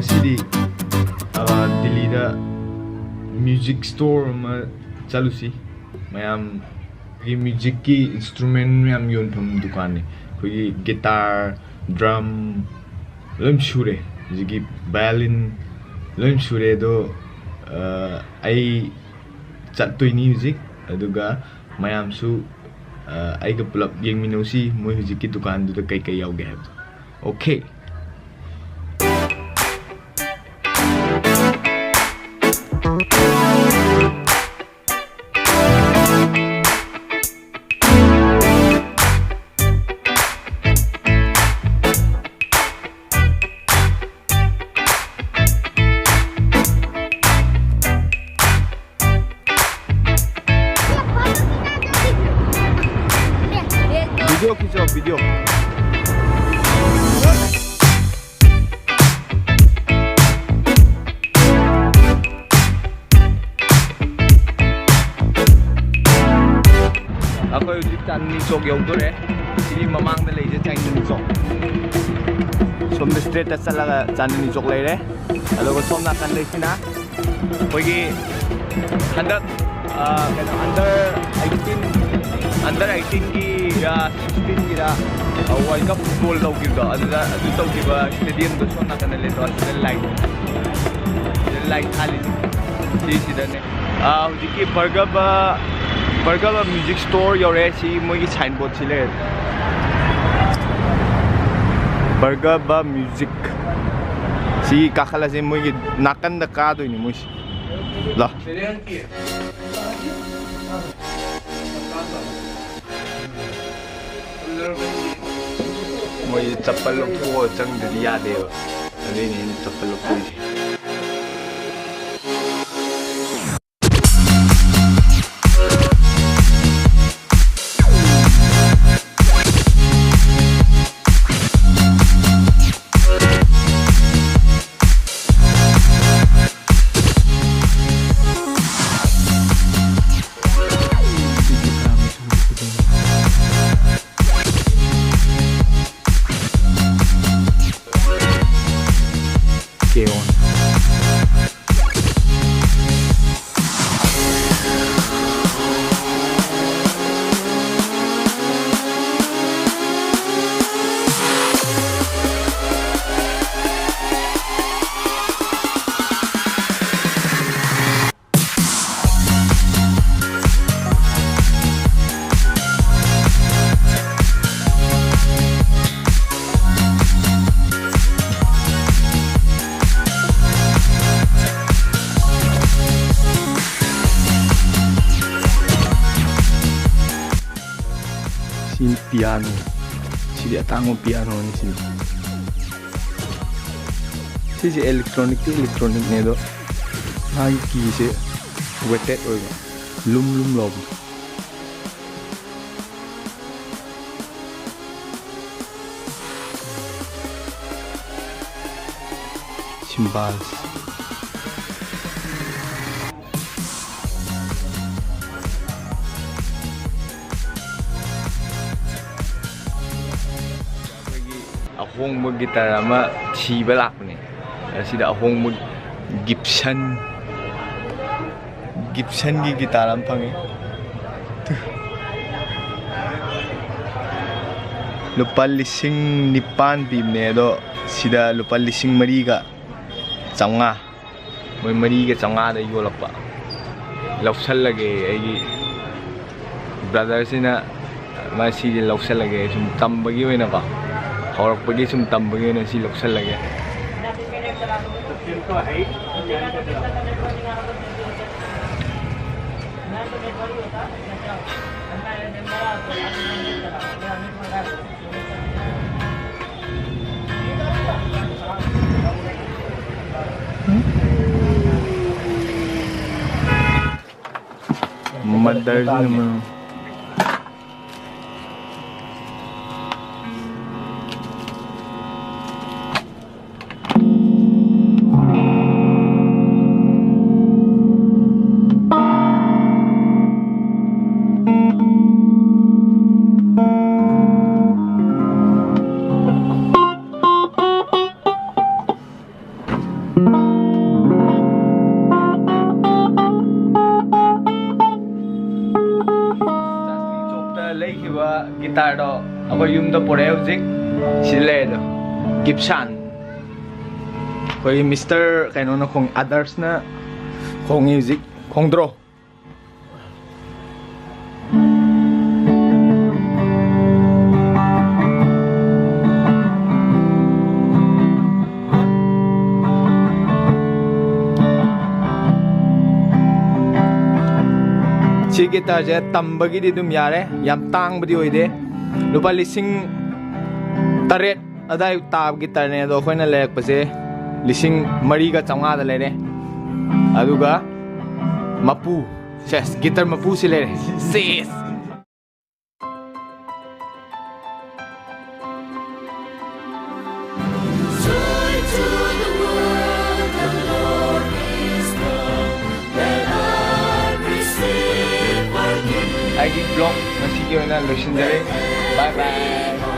Ngasidi Delhi da music store ma chalusi mayam ki music ki instrument mayam yon pham dukan ni koi guitar drum lam shure jigi violin lam shure do ai chatoi ni music aduga mayam su ai ga pulap yeng minosi moi music ki dukan du da kai kai yauge hab okay video खींचो video अखोई हुजिक चांदनी चौक यौदोरे सिरी ममांग दा लेजे चांदनी चौक सोम straight दा चलगा चांदनी चौक लेरे अदुगा सोम नाकन लेसिना कोइगी हंदक under 18 की या 16 की world cup football तौगिबदो अदुदा अदु तौगिबा स्टेडियम दो सोम नाकन लेतो अदुदा लाइट खाली सिसिदने हुजिकी बर्गर म्यूजिक स्टोर योरे सी मोगी साइन बोर्ड सिले बर्गर म्यूजिक सी काखला से मोगी नाकन द का दोनी मोसी ला मोई चप्पल लोथो चंग दि यादे अदुनी चप्पल लोथो piano sini atango piano ni sini electronic ne do hai ki se wetted oiba lum lob cymbals ahong mo guitar ama thiba lakne asida ahong mo Gibson gi guitar am phangi lupa lising nipan bimne do sida lupa lising mariga chaunga moi mariga chaunga da yolakpa lausal lage ai brother sina ma si lausal lage sum tambagi oina ba और पगी सुम तंबगे ने सी लक्षण लगे mother ꯑꯩꯈꯣꯏ ꯌꯨꯝꯗ ꯄꯨꯔꯛꯑꯦ ꯍꯧꯖꯤꯛ ꯁꯤꯗ ꯂꯩꯔꯦꯗꯣ ꯒꯤꯞꯁꯟ ꯑꯩꯈꯣꯏ ꯃꯤꯁꯇꯔ ꯀꯩꯅꯣꯅ ꯈꯣꯡꯉꯤ ꯑꯗꯔꯁꯅ ꯈꯣꯡꯉꯤ ꯍꯧꯖꯤꯛ ꯈꯣꯡꯗ꯭ꯔꯣ ꯁꯤ ꯒꯤꯇꯥꯔꯁꯦ ꯇꯝꯕꯒꯤꯗꯤ ꯑꯗꯨꯝ ꯌꯥꯔꯦ ꯌꯥꯝ ꯇꯥꯡꯕꯗꯤ ꯑꯣꯏꯗꯦ ꯂꯨꯄꯥ 8,000 ꯑꯗꯥꯏ ꯇꯥꯕ ꯒꯤꯇꯥꯔꯅꯦ ꯑꯗꯣ ꯑꯩꯈꯣꯏꯅ ꯂꯩꯔꯛꯄꯁꯦ 3,450 ꯂꯩꯔꯦ ꯑꯗꯨꯒ ꯃꯄꯨ ꯁꯦꯁ ꯒꯤꯇꯥꯔ ꯃꯄꯨꯁꯤ ꯂꯩꯔꯦ ꯁꯦꯁ ꯑꯩꯒꯤ ꯕ꯭ꯂꯣꯛ ꯉꯁꯤꯒꯤ ꯑꯣꯏꯅ ꯂꯣꯏꯁꯤꯟꯖꯔꯦ ꯕꯥꯏ ꯕꯥꯏ